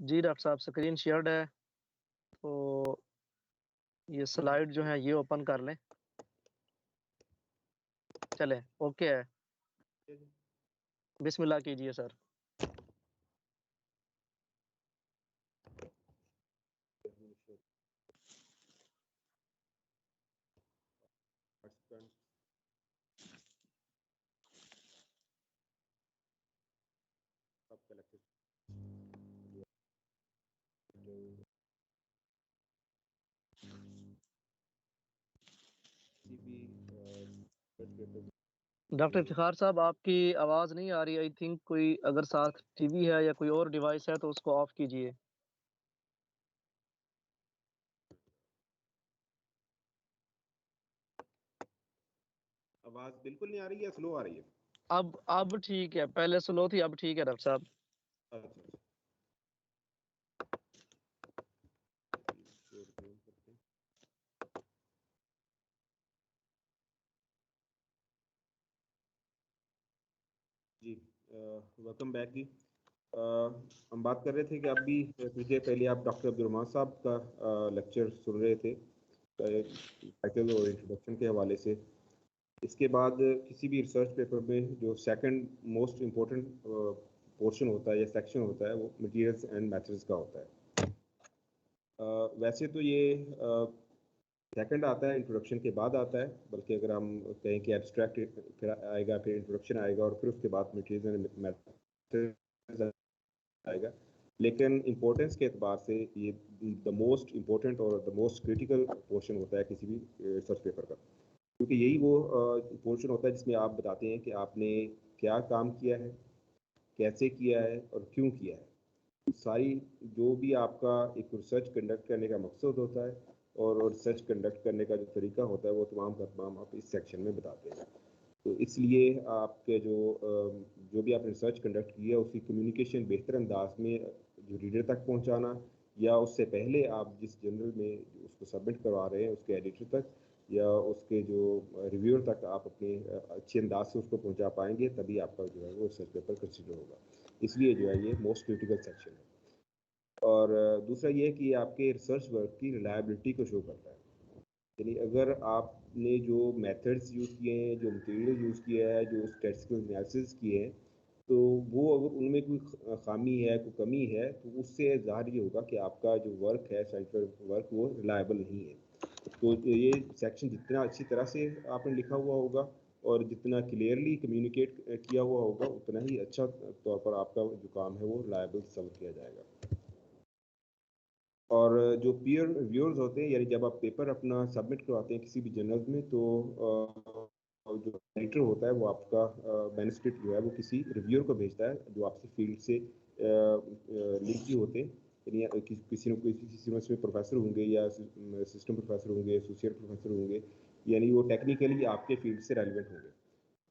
जी doctor साहब, screen shared है, तो ये स्लाइड जो है ये ओपन कर लें। चले, ओके है, बिस्मिल्लाह कीजिए सर। डॉक्टर इफ्तिखार साहब, आपकी आवाज़ नहीं आ रही। आई थिंक कोई अगर साथ टीवी है या कोई और डिवाइस है तो उसको ऑफ कीजिए। आवाज बिल्कुल नहीं आ रही है, स्लो आ रही है? अब ठीक है, पहले स्लो थी, अब ठीक है डॉक्टर साहब। अच्छा, जी, वेलकम बैक जी। हम बात कर रहे थे कि अभी मुझे पहले आप डॉक्टर अब्दुल साहब का लेक्चर सुन रहे थे टाइटल और इंट्रोडक्शन के हवाले से। इसके बाद किसी भी रिसर्च पेपर में जो सेकंड मोस्ट इम्पोर्टेंट पोर्शन होता है या सेक्शन होता है वो मटेरियल्स एंड मेथड्स का होता है। वैसे तो ये सेकंड आता है, इंट्रोडक्शन के बाद आता है, बल्कि अगर हम कहें कि एब्स्ट्रैक्ट फिर आएगा, फिर इंट्रोडक्शन आएगा और फिर उसके बाद मटेरियल्स एंड मेथड्स आएगा। लेकिन इम्पोर्टेंस के एतबार से ये द मोस्ट इम्पोर्टेंट और द मोस्ट क्रिटिकल पोर्शन होता है किसी भी रिसर्च पेपर का, क्योंकि यही वो पोर्शन होता है जिसमें आप बताते हैं कि आपने क्या काम किया है, कैसे किया है और क्यों किया है। सारी जो भी आपका एक रिसर्च कंडक्ट करने का मकसद होता है और रिसर्च कंडक्ट करने का जो तरीका होता है वो तमाम का तमाम आप इस सेक्शन में बताते हैं। तो इसलिए आपके जो भी आपने रिसर्च कंडक्ट किया उसकी कम्युनिकेशन बेहतर अंदाज में जो रीडर तक पहुंचाना, या उससे पहले आप जिस जर्नल में उसको सबमिट करवा रहे हैं उसके एडिटर तक या उसके जो रिव्यूअर तक आप अपने अच्छे अंदाज से उसको पहुंचा पाएंगे, तभी आपका जो है वो रिसर्च पेपर कंसिडर होगा। इसलिए जो है ये मोस्ट क्रिटिकल सेक्शन है। और दूसरा ये है कि आपके रिसर्च वर्क की रिलायबिलिटी को शो करता है। यानी अगर आपने जो मेथड्स यूज़ किए हैं, जो मटेरियल यूज़ किया है, जो स्टैटिस्टिकल एनालिसिस किए हैं, तो वो अगर उनमें कोई खामी है, कोई कमी है, तो उससे ज़ाहिर ये होगा कि आपका जो वर्क है, साइंटिफिक वर्क, वो रिलायबल नहीं है। तो ये सेक्शन जितना अच्छी तरह से आपने लिखा हुआ होगा और जितना क्लियरली कम्युनिकेट किया हुआ होगा, उतना ही अच्छा तौर पर आपका जो काम है वो रिलायबल साबित किया जाएगा। और जो पीयर रिव्यूअर्स होते हैं, यानी जब आप पेपर अपना सबमिट करवाते हैं किसी भी जर्नल में, तो जो एडिटर होता है वो आपका मैन्युस्क्रिप्ट जो है वो किसी रिव्यूअर को भेजता है जो आपसे फील्ड से लिंक ही होते हैं। यानी किसी यूनिवर्सिटी में प्रोफेसर होंगे या असिस्टेंट प्रोफेसर होंगे, एसोसिएट प्रोफेसर होंगे, यानी वो टेक्निकली आपके फील्ड से रेलिवेंट होंगे।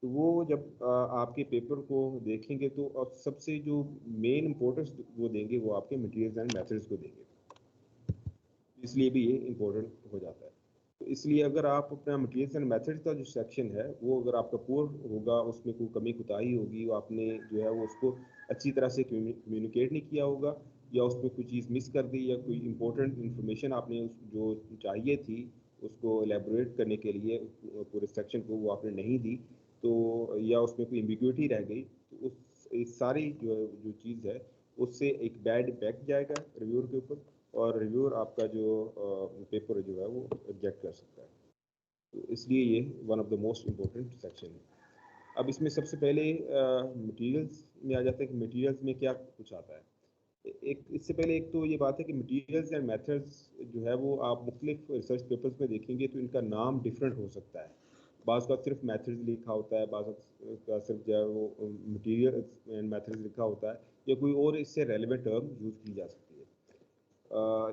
तो वो जब आपके पेपर को देखेंगे तो सबसे जो मेन इंपॉर्टेंस वो देंगे वो आपके मटेरियल्स एंड मेथड्स को देंगे, इसलिए भी ये इम्पोर्टेंट हो जाता है। तो इसलिए अगर आप अपना मटेरियल्स एंड मेथड्स का जो सेक्शन है वो अगर आपका पुअर होगा, उसमें कोई कमी कुताही होगी, वो आपने जो है वो उसको अच्छी तरह से कम्युनिकेट नहीं किया होगा, या उसमें कोई चीज़ मिस कर दी, या कोई इंपॉर्टेंट इन्फॉर्मेशन आपने जो चाहिए थी उसको एलेबोरेट करने के लिए पूरे सेक्शन को वो आपने नहीं दी, तो या उसमें कोई एम्बिग्युइटी रह गई, तो उस इस सारी जो चीज़ है उससे एक बैड इम्पैक्ट जाएगा रिव्यूअर के ऊपर, और रिव्यूअर आपका जो पेपर जो है वो रिजेक्ट कर सकता है। तो इसलिए ये one of the most important section है। अब इसमें सबसे पहले मटेरियल्स में आ जाता है कि मटेरियल्स में क्या कुछ आता है। एक इससे पहले एक तो ये बात है कि मटेरियल्स एंड मेथड्स जो है वो आप मुख्तलिफ रिसर्च पेपर्स में देखेंगे तो इनका नाम डिफरेंट हो सकता है। बाज़ का सिर्फ मेथड्स लिखा होता है, बाज़ का सिर्फ जो है वो मटेरियल एंड मेथड्स लिखा होता है, या कोई और इससे रेलिवेंट टर्म यूज़ की जा सकती है।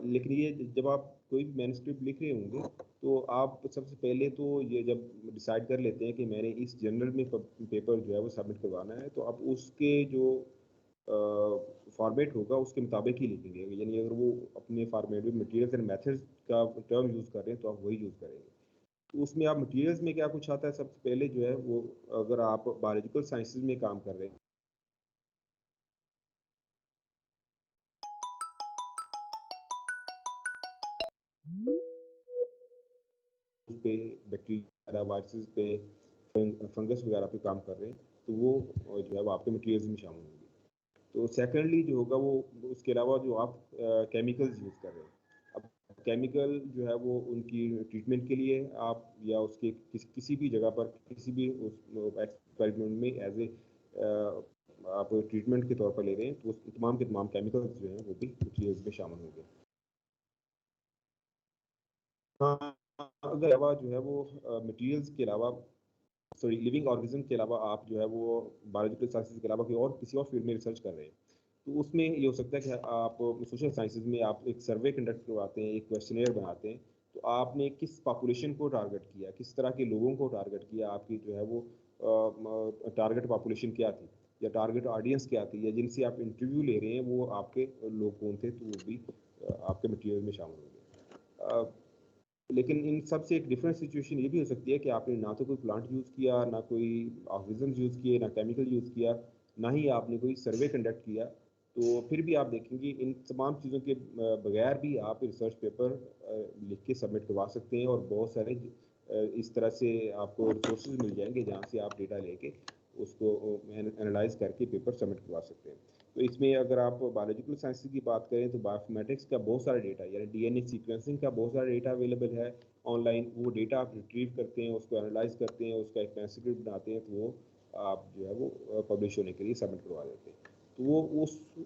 लेकिन ये जब आप कोई भी मैन्युस्क्रिप्ट लिख रहे होंगे तो आप सबसे पहले तो ये जब डिसाइड कर लेते हैं कि मैंने इस जर्नल में पेपर जो है वो सबमिट करवाना है, तो आप उसके जो फॉर्मेट होगा उसके मुताबिक ही लिखेंगे। यानी अगर वो अपने फॉर्मेट में मटेरियल्स एंड मेथड्स का टर्म यूज़ कर रहे हैं तो आप वही यूज़ करेंगे। तो उसमें आप मटेरियल्स में क्या कुछ आता है, सबसे पहले जो है वो, अगर आप बायोलॉजिकल साइंसेज में काम कर रहे हैं पे, बैक्टीरिया, वायरसेस पे, फंगस वगैरह पे काम कर रहे हैं, तो वो जो है वो आपके मटेरियल्स में शामिल होंगे। तो सेकेंडली जो होगा वो उसके अलावा जो आप केमिकल्स यूज़ कर रहे हैं, अब केमिकल जो है वो उनकी ट्रीटमेंट के लिए आप या उसके किसी भी जगह पर किसी भी उस एक्सपेरिमेंट में एज ए आप ट्रीटमेंट के तौर पर ले रहे हैं, तो उस तमाम के तमाम केमिकल्स जो हैं वो भी मटीरियल्स में शामिल होंगे। हाँ, अगर अलावा जो है वो मटीरियल्स के अलावा, सॉरी, लिविंग ऑर्गेनिज्म के अलावा आप जो है वो बायोलॉजिकल साइंसेज के अलावा कोई और किसी और फील्ड में रिसर्च कर रहे हैं, तो उसमें ये हो सकता है कि आप सोशल साइंसेज में आप एक सर्वे कंडक्ट करवाते हैं, एक क्वेश्चनेयर बनाते हैं, तो आपने किस पॉपुलेशन को टारगेट किया, किस तरह के लोगों को टारगेट किया, आपकी जो है वो टारगेट पॉपुलेशन क्या थी या टारगेट ऑडियंस क्या थी, या जिनसे आप इंटरव्यू ले रहे हैं वो आपके लोग कौन थे, तो वो भी आपके मटीरियल में शामिल होंगे। लेकिन इन सब से एक डिफरेंट सिचुएशन ये भी हो सकती है कि आपने ना तो कोई प्लांट यूज़ किया, ना कोई ऑर्गेनिज्म यूज़ किए, ना केमिकल यूज़ किया, ना ही आपने कोई सर्वे कंडक्ट किया, तो फिर भी आप देखेंगे इन तमाम चीज़ों के बगैर भी आप रिसर्च पेपर लिख के सबमिट करवा सकते हैं, और बहुत सारे इस तरह से आपको रिसोर्सेज मिल जाएंगे जहाँ से आप डेटा लेके उसको एनालाइज करके पेपर सबमिट करवा सकते हैं। तो इसमें अगर आप बायोलॉजिकल साइंसेज की बात करें तो बायोइन्फॉर्मेटिक्स का बहुत सारा डेटा, यानी डीएनए सीक्वेंसिंग का बहुत सारा डेटा अवेलेबल है ऑनलाइन। वो डेटा आप रिट्रीव करते हैं, उसको एनालाइज करते हैं, उसका एक ट्रांसक्रिप्ट बनाते हैं, तो वो आप जो है वो पब्लिश होने के लिए सबमिट करवा देते हैं। तो वो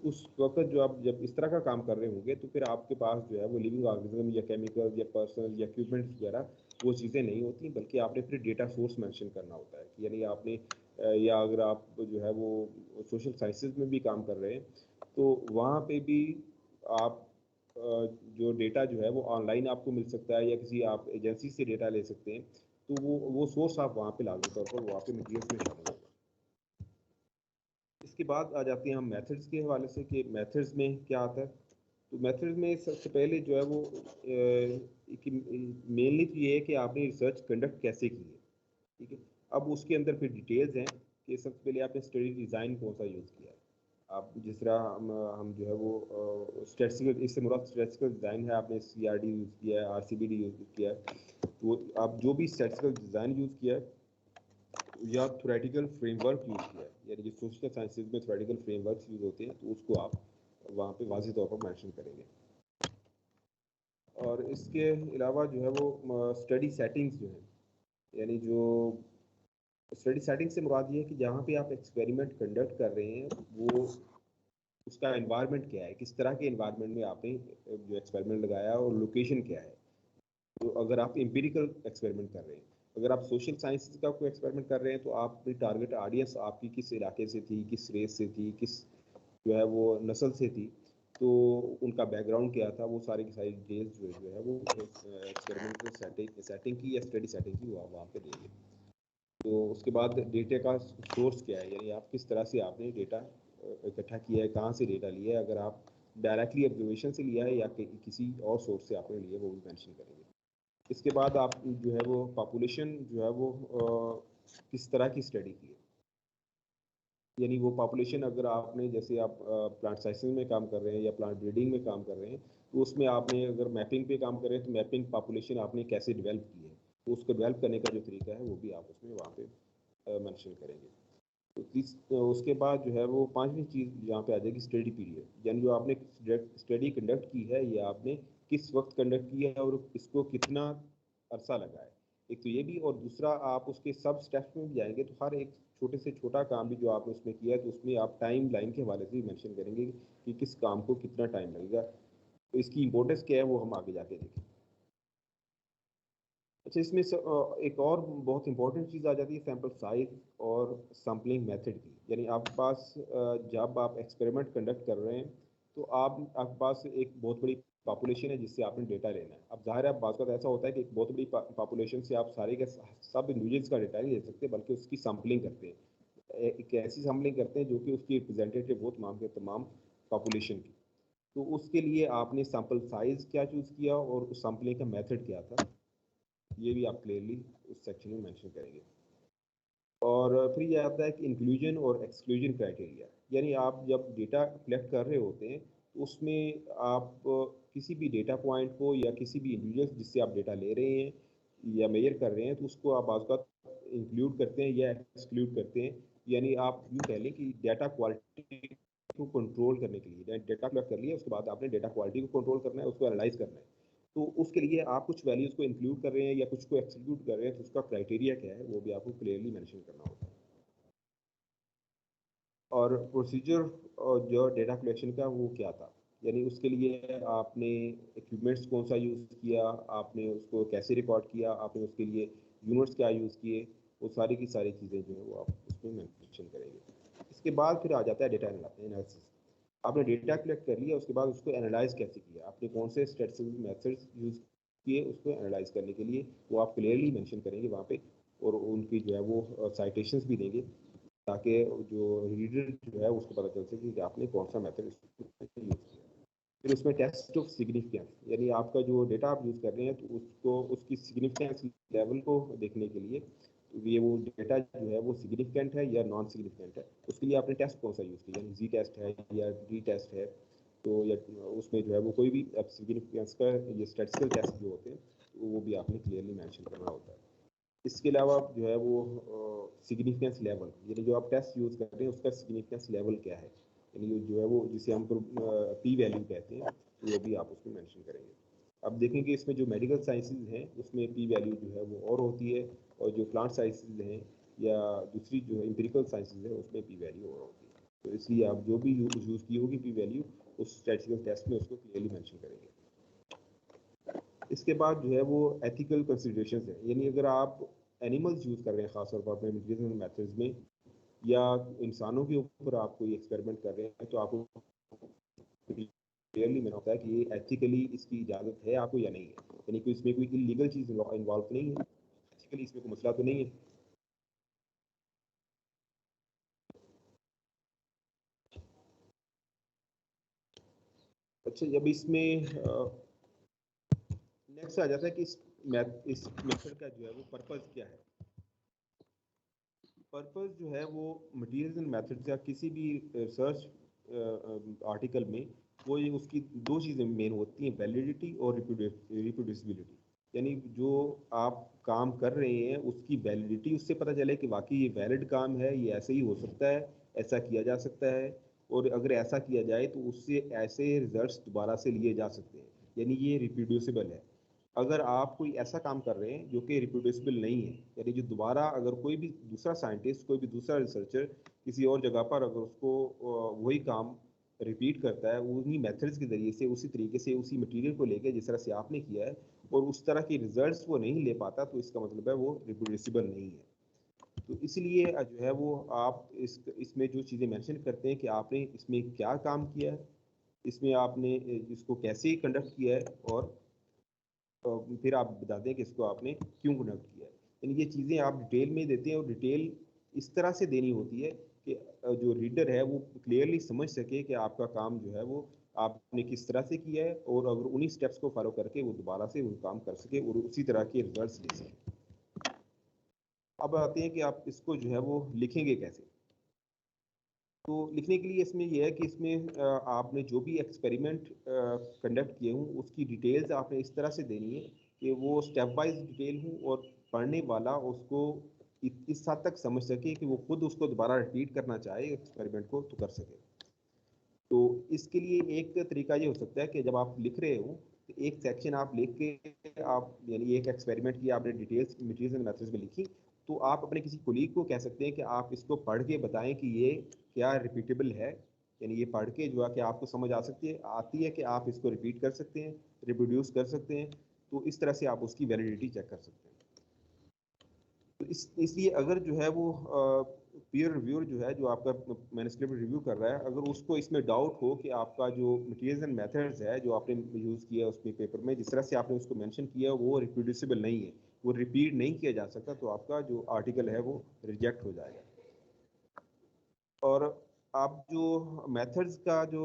उस वक्त जो आप जब इस तरह का काम कर रहे होंगे, तो फिर आपके पास जो है वो लिविंग ऑर्गेनिज्म या केमिकल या पर्सन या इक्विपमेंट्स वगैरह वो चीज़ें नहीं होती, बल्कि आपने फिर डेटा सोर्स मेंशन करना होता है, यानी आपने या अगर आप जो है वो सोशल साइंसेज में भी काम कर रहे हैं, तो वहाँ पे भी आप जो डेटा जो है वो ऑनलाइन आपको मिल सकता है या किसी आप एजेंसी से डेटा ले सकते हैं, तो वो सोर्स आप वहाँ पे लाजमी तौर पर वहाँ पे मटीरियल्स में शामिल होगा। इसके बाद आ जाते हैं हम मेथड्स के हवाले से कि मेथड्स में क्या आता है। तो मेथड्स में सबसे पहले जो है वो मेनली तो ये है कि आपने रिसर्च कंडक्ट कैसे की है, ठीक है। अब उसके अंदर फिर डिटेल्स हैं कि सबसे पहले आपने स्टडी डिज़ाइन कौन सा यूज़ किया है। आप जिस तरह हम जो है वो स्टैटिस्टिकल, इससे मुराद स्टैटिस्टिकल डिज़ाइन है, आपने CRD यूज़ किया है, RCBD यूज़ किया है, तो आप जो भी स्टैटिस्टिकल डिज़ाइन यूज़ किया है या थ्योरेटिकल फ्रेमवर्क यूज़ किया है, यानी जो सोशल साइंसेज में थ्योरेटिकल फ्रेमवर्क यूज़ होते हैं, तो उसको आप वहाँ पे वाज़ेह तौर पर मेंशन करेंगे। और इसके अलावा जो है वो स्टडी सेटिंग्स जो हैं, यानी जो स्टडी सेटिंग से मुराद ये है कि जहाँ पे आप एक्सपेरिमेंट कंडक्ट कर रहे हैं वो उसका एनवायरनमेंट क्या है, किस तरह के एनवायरनमेंट में आपने जो एक्सपेरिमेंट लगाया और लोकेशन क्या है। तो अगर आप एम्पिरिकल एक्सपेरिमेंट कर रहे हैं, अगर आप सोशल साइंस का कोई एक्सपेरिमेंट कर रहे हैं, तो आपकी टारगेट ऑडियंस आपकी किस इलाके से थी, किस रेस से थी, किस जो है वो नस्ल से थी, तो उनका बैकग्राउंड क्या था, वो सारी की सारी डिटेल्स जो है वो एक्सपेरिमेंटल सेटिंग की या स्टडी सेटिंग की वहाँ पे देंगे। तो उसके बाद डेटा का सोर्स क्या है, यानी आप किस तरह से आपने डेटा इकट्ठा किया है, कहाँ से डेटा लिया है, अगर आप डायरेक्टली ऑब्जर्वेशन से लिया है या किसी और सोर्स से आपने लिया है, वो भी मेंशन करेंगे। इसके बाद आप जो है वो पॉपुलेशन जो है वो किस तरह की स्टडी की है, यानी वो पॉपुलेशन अगर आपने जैसे आप प्लांट साइंसेज में काम कर रहे हैं या प्लांट ब्रीडिंग में काम कर रहे हैं, तो उसमें आपने अगर मैपिंग पे काम कर रहे हैं, तो मैपिंग पॉपुलेशन आपने कैसे डेवलप की है, तो उसको डेवलप करने का जो तरीका है वो भी आप उसमें वहाँ पे मेंशन करेंगे। तो उसके बाद जो है वो पांचवी चीज़ यहाँ पे आ जाएगी स्टडी पीरियड, यानी जो आपने स्टडी कंडक्ट की है ये आपने किस वक्त कंडक्ट किया है और इसको कितना अरसा लगा है। एक तो ये भी, और दूसरा आप उसके सब स्टेप्स में भी जाएंगे, तो हर एक छोटे से छोटा काम भी जो आपने उसमें किया है, तो उसमें आप टाइम लाइन के हवाले से भी मेंशन करेंगे कि किस काम को कितना टाइम लगेगा। तो इसकी इंपॉर्टेंस क्या है वो हम आगे जाके देखें। अच्छा, इसमें एक और बहुत इंपॉर्टेंट चीज़ आ जाती है सैंपल साइज और सैम्पलिंग मेथड की, यानी आपके पास जब आप एक्सपेरिमेंट कंडक्ट कर रहे हैं, तो आपके पास एक बहुत बड़ी पॉपुलेशन है जिससे आपने डेटा लेना है। अब जाहिर है बात का ऐसा होता है कि एक बहुत बड़ी पॉपुलेशन से आप सारे के सब इंडिविजुअल्स का डेटा नहीं ले सकते, बल्कि उसकी सैम्पलिंग करते हैं, एक ऐसी सैम्पलिंग करते हैं जो कि उसकी रिप्रेजेंटेटिव हो तमाम के तमाम पॉपुलेशन की। तो उसके लिए आपने सैंपल साइज क्या चूज़ किया और उस सैम्पलिंग का मेथड क्या था, ये भी आप क्लियरली उस सेक्शन में मेंशन करेंगे। और फिर ये आता है कि इंक्लूजन और एक्सक्लूजन क्राइटेरिया, यानी आप जब डेटा कलेक्ट कर रहे होते हैं, तो उसमें आप किसी भी डेटा पॉइंट को या किसी भी इंडिविजुअल जिससे आप डेटा ले रहे हैं, या मेजर कर रहे हैं तो उसको आप बाज़ इंक्लूड करते हैं या एक्सक्लूड करते हैं। यानी आप यूँ कह लें कि डाटा क्वालिटी को कंट्रोल करने के लिए डाटा कलेक्ट कर लिया, उसके बाद आपने डाटा क्वालिटी को कंट्रोल करना है, उसको एनालाइज करना है। तो उसके लिए आप कुछ वैल्यूज़ को इंक्लूड कर रहे हैं या कुछ को एक्सक्लूड कर रहे हैं, तो उसका क्राइटेरिया क्या है वो भी आपको क्लियरली मेंशन करना होता है। और प्रोसीजर जो डेटा कलेक्शन का वो क्या था, यानी उसके लिए आपने इक्विपमेंट्स कौन सा यूज़ किया, आपने उसको कैसे रिकॉर्ड किया, आपने उसके लिए यूनिट्स क्या यूज़ किए, वो सारी की सारी चीज़ें जो है वो आप उसमें मेंशन करेंगे। इसके बाद फिर आ जाता है डेटा एनालिसिस। आपने डेटा कलेक्ट कर लिया, उसके बाद उसको एनालाइज कैसे किया, आपने कौन से स्टैटिस्टिकल मेथड्स यूज़ किए उसको एनालाइज करने के लिए, वो आप क्लियरली मेंशन करेंगे वहाँ पे, और उनकी जो है वो साइटेशंस भी देंगे ताकि जो रीडर जो है उसको पता चल सके कि आपने कौन सा मेथड यूज़ किया। फिर उसमें टेस्ट ऑफ सिग्निफिकेंस, यानी आपका जो डेटा आप यूज़ कर रहे हैं तो उसको उसकी सिग्निफिकेंस लेवल को देखने के लिए ये वो डेटा जो है वो सिग्निफिकेंट है या नॉन सिग्निफिकेंट है, उसके लिए आपने टेस्ट कौन सा यूज़ किया, यानी जी टेस्ट है या डी टेस्ट है, तो या उसमें जो है वो कोई भी सिग्निफिकेंस का ये स्टैटिस्टिकल टेस्ट जो होते हैं तो वो भी आपने क्लियरली मेंशन करना होता है। इसके अलावा जो है वो सिग्निफिकेंस लेवल, यानी जो आप टेस्ट यूज़ कर रहे हैं उसका सिग्निफिकेंस लेवल क्या है, यानी जो है वो जिसे हम पी वैल्यू कहते हैं, तो वो भी आप उसमें मेंशन करेंगे। अब देखेंगे इसमें जो मेडिकल साइंसेज हैं उसमें पी वैल्यू जो है वो और होती है, और जो प्लांट साइंसेज हैं या दूसरी जो एम्पिरिकल साइंसेज है उसमें पी वैल्यू और होती है। तो इसलिए आप जो भी यूज़ की होगी पी वैल्यू उस स्टैटिस्टिकल टेस्ट में उसको क्लियरली मेंशन करेंगे। इसके बाद जो है वो एथिकल कंसिडरेशंस है, यानी अगर आप एनिमल्स यूज़ कर रहे हैं ख़ासतौर पर अपने मेडिसिनल मेथड्स में या इंसानों के ऊपर आप कोई एक्सपेरिमेंट कर रहे हैं, तो आपको क्लियरली मेरा होता है कि ये एथिकली इसकी इजाज़त है आपको या नहीं है, यानी कि इसमें कोई इलीगल चीज़ इन्वॉल्व नहीं है, एथिकली इसमें कोई मसला तो नहीं है। अच्छा, जब इसमें नेक्स्ट आ जाता है कि इस मेथड का जो है वो पर्पज़ क्या है। पर्पस जो है वो मटेरियल्स एंड मेथड्स या किसी भी रिसर्च आर्टिकल में वो ये उसकी दो चीज़ें मेन होती हैं, वैलिडिटी और रिप्रोड्यूसिबिलिटी, यानी जो आप काम कर रहे हैं उसकी वैलिडिटी, उससे पता चले कि वाकई ये वैलिड काम है, ये ऐसे ही हो सकता है, ऐसा किया जा सकता है, और अगर ऐसा किया जाए तो उससे ऐसे रिजल्ट्स दोबारा से लिए जा सकते हैं, यानी ये रिप्रोड्यूसिबल है। अगर आप कोई ऐसा काम कर रहे हैं जो कि रिप्रोड्यूसिबल नहीं है, यानी जो दोबारा अगर कोई भी दूसरा साइंटिस्ट, कोई भी दूसरा रिसर्चर किसी और जगह पर अगर उसको वही काम रिपीट करता है उन्हीं मेथड्स के जरिए से, उसी तरीके से, उसी मटेरियल को लेके जिस तरह से आपने किया है, और उस तरह के रिजल्ट्स वो नहीं ले पाता, तो इसका मतलब है वो रिप्रोड्यूसिबल नहीं है। तो इसलिए जो है वो आप इसमें जो चीज़ें मेंशन करते हैं कि आपने इसमें क्या काम किया है, इसमें आपने इसको कैसे कंडक्ट किया है, और फिर आप बता दें कि इसको आपने क्यों कंडक्ट किया है। यानी ये चीज़ें आप डिटेल में देते हैं, और डिटेल इस तरह से देनी होती है कि जो रीडर है वो क्लियरली समझ सके कि आपका काम जो है वो आपने किस तरह से किया है, और अगर उन्हीं स्टेप्स को फॉलो करके वो दोबारा से वो काम कर सके और उसी तरह के रिजल्ट्स ले सके। अब आते हैं कि आप इसको जो है वो लिखेंगे कैसे। तो लिखने के लिए इसमें यह है कि इसमें आपने जो भी एक्सपेरिमेंट कंडक्ट किए हों उसकी डिटेल्स आपने इस तरह से देनी है कि वो स्टेप वाइज डिटेल हो, और पढ़ने वाला उसको इस हद तक समझ सके कि वो खुद उसको दोबारा रिपीट करना चाहे एक्सपेरिमेंट को तो कर सके। तो इसके लिए एक तरीका ये हो सकता है कि जब आप लिख रहे हो तो एक सेक्शन आप लिख के आप, यानी एक एक्सपेरिमेंट की आपने डिटेल्स मटेरियल्स एंड मेथड्स में लिखी, तो आप अपने किसी कोलीग को कह सकते हैं कि आप इसको पढ़ के बताएं कि ये क्या रिपीटेबल है, यानी ये पढ़ के जो है कि आपको समझ आ सकती है, आती है कि आप इसको रिपीट कर सकते हैं, रिप्रोड्यूस कर सकते हैं, तो इस तरह से आप उसकी वैलिडिटी चेक कर सकते हैं। तो इसलिए अगर जो है वो पीयर रिव्यूअर जो है जो आपका मैन्युस्क्रिप्ट रिव्यू कर रहा है, अगर उसको इसमें डाउट हो कि आपका जो मटेरियल्स एंड मेथड्स है जो आपने यूज़ किया उसमें पेपर में, जिस तरह से आपने उसको मेंशन किया वो रिप्रोड्यूसिबल नहीं है, वो रिपीट नहीं किया जा सकता, तो आपका जो आर्टिकल है वो रिजेक्ट हो जाएगा। और आप जो मेथड्स का जो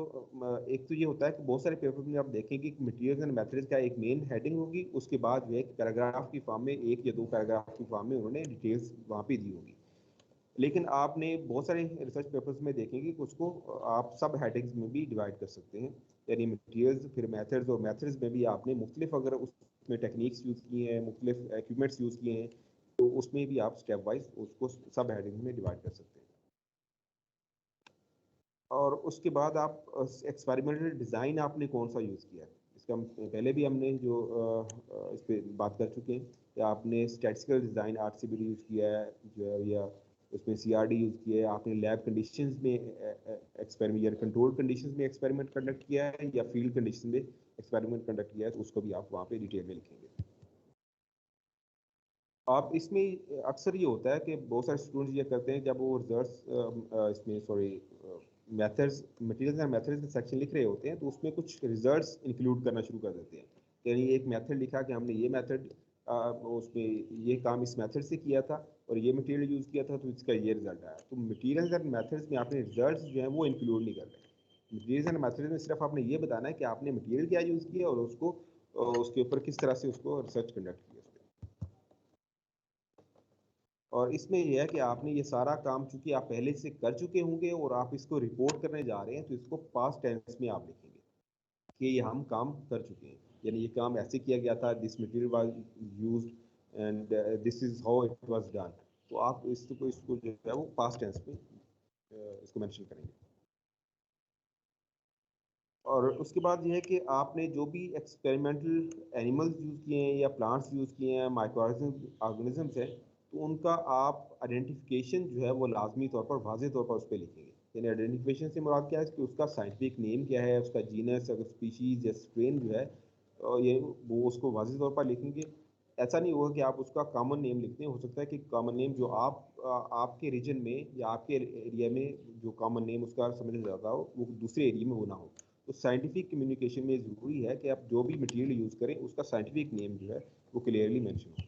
एक तो ये होता है कि बहुत सारे पेपर में आप देखेंगे कि मटेरियल्स एंड मेथड्स का एक मेन हेडिंग होगी, उसके बाद जो है एक पैराग्राफ की फॉर्म में, एक या दो पैराग्राफ की फॉर्म में उन्होंने डिटेल्स वहाँ पे दी होगी। लेकिन आपने बहुत सारे रिसर्च पेपर्स में देखेंगे कि उसको आप सब हेडिंग्स में भी डिवाइड कर सकते हैं, यानी मटेरियल्स, फिर मेथड्स, और मेथड्स में भी आपने मुख्तलिफ अगर उस उसमें टेक्निक्स यूज़ किए हैं, मुख्तलिफ इक्विपमेंट्स यूज़ किए हैं, तो उसमें भी आप स्टेप वाइज उसको सब हेडिंग में डिवाइड कर सकते हैं। और उसके बाद आप एक्सपेरिमेंटल डिज़ाइन आपने कौन सा यूज़ किया है, इसका पहले भी हमने जो इस पर बात कर चुके हैं कि आपने स्टैटिस्टिकल डिज़ाइन RCBD यूज़ किया है जो है, या उसमें CRD यूज़ किया है, आपने लैब कंडीशंस में एक्सपेरिमेंट या कंट्रोल कंडीशंस में एक्सपेरिमेंट कंडक्ट किया है, या फील्ड कंडीशन में एक्सपेरिमेंट कंडक्ट किया है, तो उसको भी आप वहाँ पे डिटेल में लिखेंगे। आप इसमें अक्सर ये होता है कि बहुत सारे स्टूडेंट्स ये करते हैं जब वो रिजल्ट्स इसमें sorry methods materials and methods का सेक्शन लिख रहे होते हैं, तो उसमें कुछ रिजल्ट्स इंक्लूड करना शुरू कर देते हैं। यानी एक मेथड लिखा कि हमने ये मेथड उसमें ये काम इस मेथड से किया था और ये मटेरियल यूज़ किया था, तो इसका ये रिजल्ट आया। तो मटेरियल्स एंड मेथड्स में आपने रिजल्ट्स जो हैं वो इंक्लूड नहीं कर रहे। मटेरियल्स एंड मेथड्स में सिर्फ आपने ये बताना है कि आपने मटेरियल क्या यूज़ किया और उसको उसके ऊपर किस तरह से उसको रिसर्च कंडक्ट किया। और इसमें यह है कि आपने ये सारा काम चूंकि आप पहले से कर चुके होंगे और आप इसको रिपोर्ट करने जा रहे हैं, तो इसको पास्ट टेंस में आप लिखेंगे कि ये हम काम कर चुके हैं, यानी ये काम ऐसे किया गया था, this material was used and this is how it was done. तो आप इसको जो है वो पास्ट टेंस में इसको मेंशन करेंगे। और उसके बाद ये है कि आपने जो भी एक्सपेरिमेंटल एनिमल्स यूज़ किए हैं या प्लांट्स यूज़ किए हैं, माइक्रो ऑर्गेनिजम्स है, तो उनका आप आइडेंटिफिकेशन जो है वो लाजमी तौर पर वाज़ेह तौर पर उस पर लिखेंगे। यानी आइडेंटिफिकेशन से मुराद क्या है कि उसका साइंटिफिक नेम क्या है, उसका जीनस अगर स्पीशीज़ या स्ट्रेन जो है ये वो उसको वाज़ेह तौर पर लिखेंगे। ऐसा नहीं होगा कि आप उसका कॉमन नेम लिखते हैं, हो सकता है कि कॉमन नेम जो आपके रीजन में या आपके एरिया में जो कॉमन नेम उसका समझ में जाता हो, वो दूसरे एरिया में वो ना हो। तो साइंटिफिक कम्युनिकेशन में ज़रूरी है कि आप जो भी मटेरियल यूज़ करें उसका साइंटिफिक नेम जो है वो क्लियरली मेंशन हो।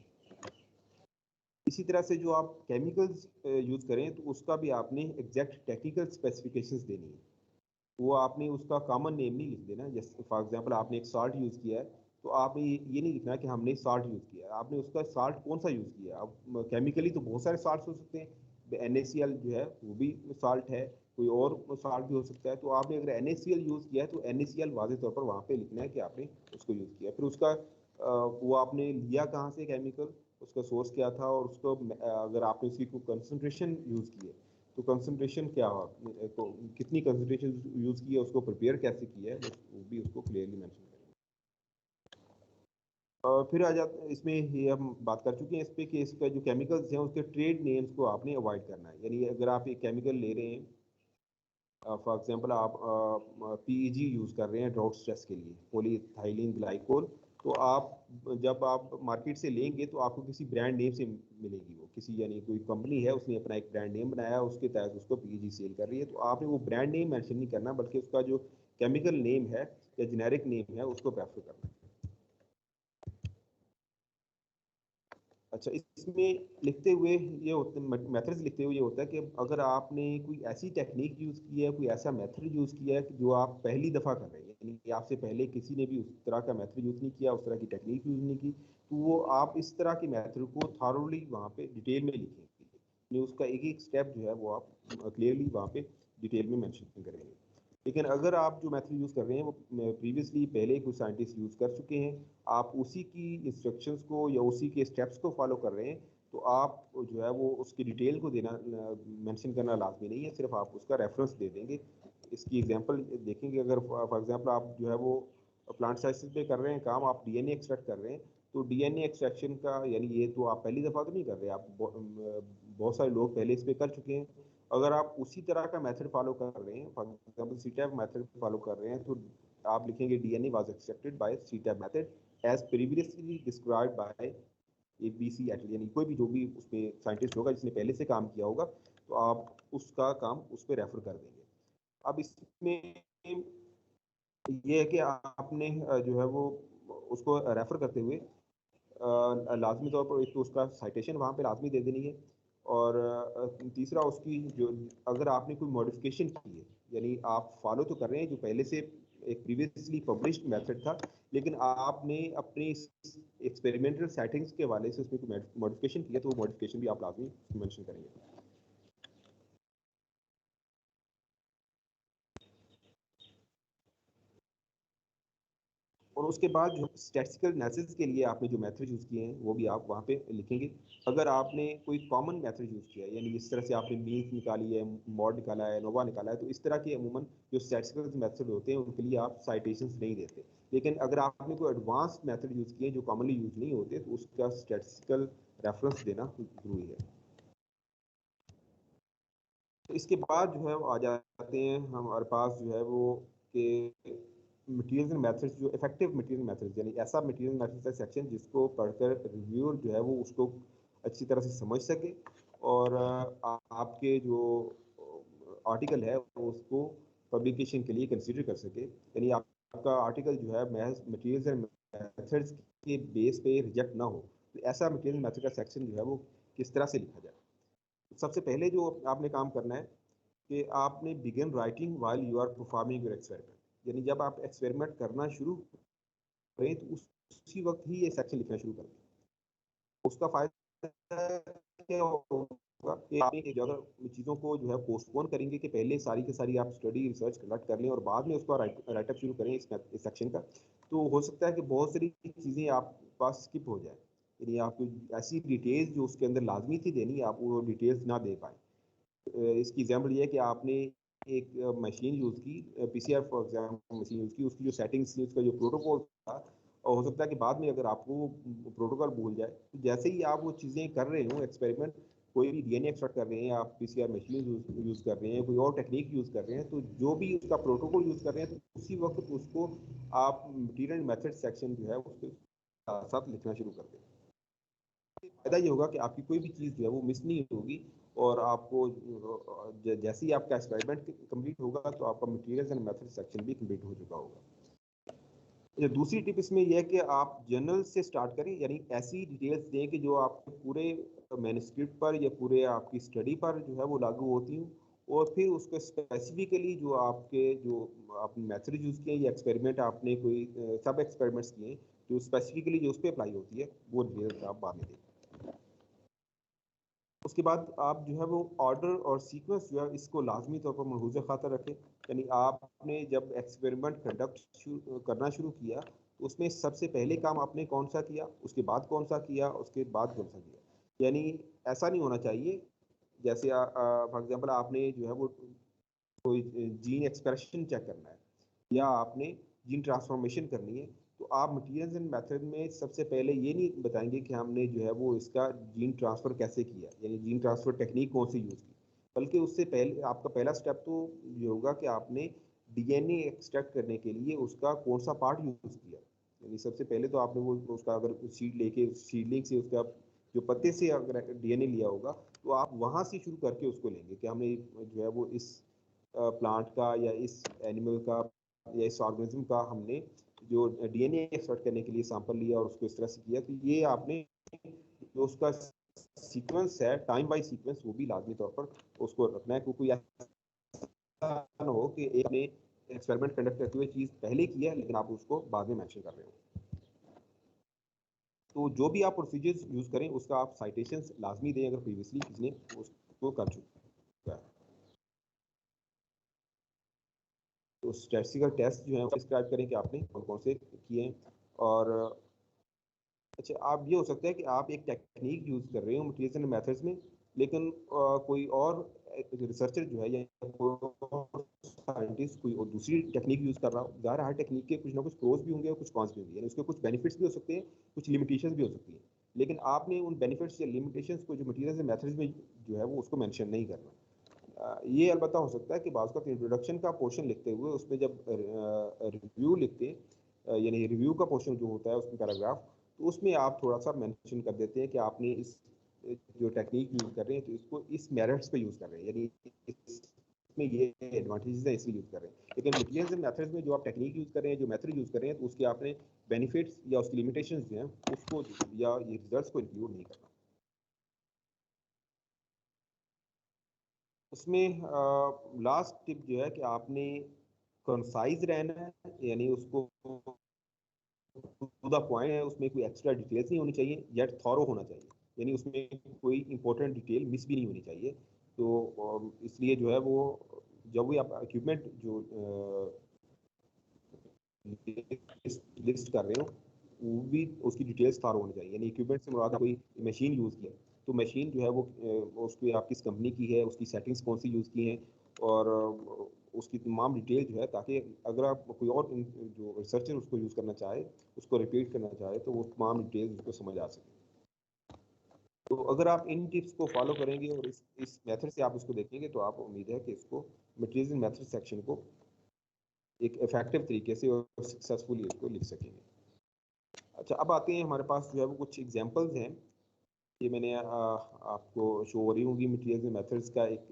इसी तरह से जो आप केमिकल्स यूज़ करें तो उसका भी आपने एग्जैक्ट टेक्निकल स्पेसिफिकेशंस देनी है। वो आपने उसका कॉमन नेम नहीं लिख देना। जैसे फॉर एग्जांपल आपने एक साल्ट यूज़ किया है, तो आपने ये नहीं लिखना कि हमने साल्ट यूज़ किया है, आपने उसका साल्ट कौन सा यूज़ किया है। अब केमिकली तो बहुत सारे साल्ट हो सकते हैं, NaCl जो है वो भी साल्ट है, कोई और साल्ट भी हो सकता है। तो आपने अगर NaCl यूज़ किया है तो NaCl वाज़ेह तौर पर वहाँ पे लिखना है कि आपने उसको यूज़ किया। फिर उसका वो आपने लिया कहाँ से केमिकल, उसका सोर्स क्या था, और उसको अगर आपने उसकी कोई कंसनट्रेशन यूज़ की है तो कंसंट्रेशन क्या हो, तो कितनी कंसंट्रेशन यूज़ की है, उसको प्रिपेयर कैसे किया है, वो भी उसको क्लियरली मेंशन करें। फिर आ जाता इसमें ये हम बात कर चुके हैं इस पे कि इसका जो केमिकल्स हैं उसके ट्रेड नेम्स को आपने अवॉइड करना है। यानी अगर आप एक केमिकल ले रहे हैं, फॉर एग्जांपल आप PEG यूज़ कर रहे हैं ड्राउट स्ट्रेस के लिए, पॉलीइथाइलिन ग्लाइकोल, तो आप जब आप मार्केट से लेंगे तो आपको किसी ब्रांड नेम से मिलेगी, वो किसी यानी कोई कंपनी है उसने अपना एक ब्रांड नेम बनाया, उसके तहत उसको PEG सेल कर रही है। तो आपने वो ब्रांड नेम मेंशन नहीं करना, बल्कि उसका जो केमिकल नेम है या जेनेरिक नेम है उसको प्रेफर करना है। अच्छा, इसमें लिखते हुए ये होता मेथड्स लिखते हुए ये होता है कि अगर आपने कोई ऐसी टेक्निक यूज़ की है, कोई ऐसा मेथड यूज़ किया है कि जो आप पहली दफ़ा कर रहे हैं, यानी कि आपसे पहले किसी ने भी उस तरह का मेथड यूज़ नहीं किया, उस तरह की टेक्निक यूज़ नहीं की, तो वो आप इस तरह की मेथड को थॉरोली वहाँ पे डिटेल में लिखेंगे। यानी उसका एक एक स्टेप जो है वो आप क्लियरली वहाँ पे डिटेल में मेंशन करेंगे। लेकिन अगर आप जो मेथड यूज़ कर रहे हैं वो प्रीवियसली पहले कोई साइंटिस्ट यूज़ कर चुके हैं, आप उसी की इंस्ट्रक्शंस को या उसी के स्टेप्स को फॉलो कर रहे हैं, तो आप जो है वो उसकी डिटेल को देना मेंशन करना लाजमी नहीं है, सिर्फ आप उसका रेफरेंस दे देंगे। इसकी एग्जांपल देखेंगे, अगर फॉर एग्जांपल आप जो है वो प्लांट साइंसेस पे कर रहे हैं काम, आप DNA एक्सट्रैक्ट कर रहे हैं, तो DNA एक्सट्रैक्शन का यानी ये तो आप पहली दफ़ा तो नहीं कर रहे, आप बहुत सारे लोग पहले इस पे कर चुके हैं। अगर आप उसी तरह का मेथड फॉलो कर रहे हैं, for example CTAB method follow कर रहे हैं, तो आप लिखेंगे DNA was accepted by CTAB method as previously described by ABC et, यानी कोई भी जो भी उसमें साइंटिस्ट होगा जिसने पहले से काम किया होगा, तो आप उसका काम उस पर रेफर कर देंगे। अब इसमें ये है कि आपने जो है वो उसको रेफर करते हुए लाजमी तौर पर एक तो उसका साइटेशन वहाँ पे लाजमी दे देनी है, और तीसरा उसकी जो अगर आपने कोई मॉडिफिकेशन की है, यानी आप फॉलो तो कर रहे हैं जो पहले से एक प्रीवियसली पब्लिश्ड मेथड था, लेकिन आपने अपने एक्सपेरिमेंटल सेटिंग्स के हवाले से उसमें कोई मॉडिफिकेशन किया, तो वो मॉडिफिकेशन भी आप लाजमी मेंशन करेंगे। और उसके बाद जो स्टैटिस्टिकल एनालिसिस के लिए आपने जो मेथड यूज़ किए हैं वो भी आप वहाँ पे लिखेंगे। अगर आपने कोई कॉमन मेथड यूज़ किया है, यानी जिस तरह से आपने मीन निकाली है, मॉड निकाला है, नोवा निकाला है, तो इस तरह के अमूमन जो स्टैटिस्टिकल मेथड होते हैं उनके लिए आप साइटेशंस नहीं देते। लेकिन अगर आपने कोई एडवांस मेथड यूज़ किए जो कॉमनली यूज़ नहीं होते तो उसका स्टैटिस्टिकल रेफरेंस देना जरूरी है। तो इसके बाद जो है वो आ जाते हैं हमारे पास जो है वो कि मटेरियल मेथड्स, जो इफेक्टिव मटेरियल मेथड्स, यानी ऐसा मटेरियल मेथड्स का सेक्शन जिसको पढ़कर रिव्यूअर जो है वो उसको अच्छी तरह से समझ सके और आपके जो आर्टिकल है वो उसको पब्लिकेशन के लिए कंसीडर कर सके। यानी आपका आर्टिकल जो है महज मटेरियल्स एंड मेथड्स के बेस पे रिजेक्ट ना हो, तो ऐसा मटेरियल मेथड का सेक्शन जो है वो किस तरह से लिखा जाए। सबसे पहले जो आपने काम करना है कि आपने begin writing while you are performing your experiment, यानी जब आप एक्सपेरिमेंट करना शुरू करें तो उसी वक्त ही ये सेक्शन लिखना शुरू करें। उसका फायदा क्या होगा कि आप ज़्यादा चीज़ों को जो है पोस्टपोन करेंगे कि पहले सारी की सारी आप स्टडी रिसर्च कंडक्ट कर लें और बाद में उसका राइटअप शुरू करें इस सेक्शन का, तो हो सकता है कि बहुत सारी चीज़ें आप पास स्किप हो जाए, यानी आपको ऐसी डिटेल्स जो उसके अंदर लाजमी थी देनी आप वो डिटेल्स ना दे पाए। इसकी एग्जाम्पल ये है कि आपने एक मशीन यूज़ की, PCR for example machine use की, उसकी जो सेटिंग्स थी, उसका जो प्रोटोकॉल था, और हो सकता है कि बाद में अगर आपको वो प्रोटोकॉल भूल जाए, तो जैसे ही आप वो चीज़ें कर रहे हो एक्सपेरिमेंट, कोई भी डीएनए एक्सट्रैक्ट कर रहे हैं, आप पीसीआर मशीन यूज़ कर रहे हैं, कोई और टेक्निक यूज़ कर रहे हैं, तो जो भी उसका प्रोटोकॉल यूज़ कर रहे हैं तो उसी वक्त उसको आप मटीरियल मेथड सेक्शन जो है उसके साथ लिखना शुरू कर दें। फायदा ये होगा कि आपकी कोई भी चीज़ जो है वो मिस नहीं होगी और आपको जैसे ही आपका एक्सपेरिमेंट कंप्लीट होगा तो आपका मटेरियल्स एंड मेथड सेक्शन भी कंप्लीट हो चुका होगा। ये दूसरी टिप इसमें यह है कि आप जर्नल से स्टार्ट करें, यानी ऐसी डिटेल्स दें कि जो आपके पूरे मैन्युस्क्रिप्ट पर या पूरे आपकी स्टडी पर जो है वो लागू होती हूँ, और फिर उसको स्पेसिफिकली जो आपके जो आपने मेथड यूज़ किए या एक्सपेरिमेंट आपने कोई सब एक्सपेरिमेंट्स किए जो स्पेसिफिकली जो उस पर अप्लाई होती है वो डिटेल्स आप बाद में दें। उसके बाद आप जो है वो ऑर्डर और सीक्वेंस जो है इसको लाजमी तौर पर मलहूज़ खातर रखें, यानी आपने जब एक्सपेरिमेंट कंडक्ट करना शुरू किया तो उसमें सबसे पहले काम आपने कौन सा किया, उसके बाद कौन सा किया, उसके बाद कौन सा किया। यानी ऐसा नहीं होना चाहिए जैसे फॉर एग्जांपल आपने जो है वो कोई जीन एक्सप्रेशन चेक करना है या आपने जीन ट्रांसफॉर्मेशन करनी है, तो आप मटेरियल्स एंड मेथड में सबसे पहले ये नहीं बताएंगे कि हमने जो है वो इसका जीन ट्रांसफ़र कैसे किया, यानी जीन ट्रांसफ़र टेक्निक कौन सी यूज़ की, बल्कि उससे पहले आपका पहला स्टेप तो ये होगा कि आपने डीएनए एक्सट्रैक्ट करने के लिए उसका कौन सा पार्ट यूज़ किया। यानी सबसे पहले तो आपने वो उसका अगर सीड लेके सीडलिंग से उसका जो पत्ते से अगर डीएनए लिया होगा तो आप वहाँ से शुरू करके उसको लेंगे कि हमने जो है वो इस प्लांट का या इस एनिमल का या इस ऑर्गेनिज्म का हमने जो डीएनए एक्सट्रैक्ट करने के लिए सैंपल लिया और उसको इस तरह से किया, तो ये आपने जो उसका सीक्वेंस है टाइम बाय सीक्वेंस वो भी लाजमी तौर पर उसको रखना है, क्योंकि ऐसा ना हो कि एक ने एक्सपेरिमेंट कंडक्ट करते हुए चीज़ पहले की है लेकिन आप उसको बाद में मेंशन कर रहे हो। तो जो भी आप प्रोसीजर्स यूज़ करें उसका आप साइटेशंस लाजमी दें अगर प्रीवियसली किसी ने उसको कर चुका है। तो स्टैटिस्टिकल टेस्ट जो है वो डिस्क्राइब करें कि आपने कौन कौन से किए हैं। और अच्छा, आप ये हो सकता है कि आप एक टेक्निक यूज़ कर रहे हो मटेरियल्स एंड मेथड्स में, लेकिन कोई और रिसर्चर जो है या कोई साइंटिस्ट कोई और दूसरी टेक्निक यूज़ कर रहा हो, ज़ाहिर हर टेक्निक के कुछ ना कुछ प्रोज भी होंगे और कुछ कॉन्स भी होंगे, यानी उसके कुछ बेनिफिट्स भी हो सकते हैं, कुछ लिमिटेशंस भी हो सकती हैं, लेकिन आपने उन बेनिफिट्स या लिमिटेशंस को जो मटेरियल्स एंड मेथड्स में जो है वो उसको मेंशन नहीं करना। ये अलबत्ता हो सकता है कि बाज़ का इंट्रोडक्शन का पोर्शन लिखते हुए उसमें जब रिव्यू लिखते हैं, यानी रिव्यू का पोर्शन जो होता है उसमें पैराग्राफ, तो उसमें आप थोड़ा सा मेंशन कर देते हैं कि आपने इस जो टेक्निक यूज़ कर रहे हैं तो इसको इस मेरिट्स पे यूज़ कर रहे हैं, यानी इसमें ये एडवांटेजेस है इसलिए यूज़ कर रहे हैं। लेकिन मटेरियल्स एंड मेथड्स में जो आप टेक्निक यूज़ कर रहे हैं, जो मेथड यूज़ कर रहे हैं, तो उसके आपने बेनिफिट्स या उसकी लिमिटेशंस जो हैं उसको या ये रिजल्ट्स को इंक्लूड नहीं करना। उसमें लास्ट टिप जो है कि आपने कंसाइज रहना है, यानी उसको टू द पॉइंट है, उसमें कोई एक्स्ट्रा डिटेल्स नहीं होनी चाहिए, येट थॉरो होना चाहिए, यानी उसमें कोई इंपॉर्टेंट डिटेल मिस भी नहीं होनी चाहिए। तो इसलिए जो है वो जब भी आप इक्विपमेंट जो लिस्ट कर रहे हो वो भी उसकी डिटेल्स तार होनी चाहिए। यानी इक्विपमेंट से मुराद कोई मशीन यूज़ किया तो मशीन जो है वो उसकी आप किस कंपनी की है, उसकी सेटिंग्स कौन सी यूज़ की हैं और उसकी तमाम डिटेल जो है, ताकि अगर आप कोई और जो रिसर्चर उसको यूज़ करना चाहे, उसको रिपीट करना चाहे, तो वो तमाम डिटेल्स उसको समझ आ सके। तो अगर आप इन टिप्स को फॉलो करेंगे और इस मेथड से आप इसको देखेंगे तो आप उम्मीद है कि इसको मटेरियल मेथड सेक्शन को एक इफेक्टिव तरीके से और सक्सेसफुली उसको लिख सकेंगे। अच्छा, अब आते हैं हमारे पास जो है वो कुछ एग्जांपल्स हैं। ये मैंने आपको शो हो रही होंगी मटेरियल मेथड्स का एक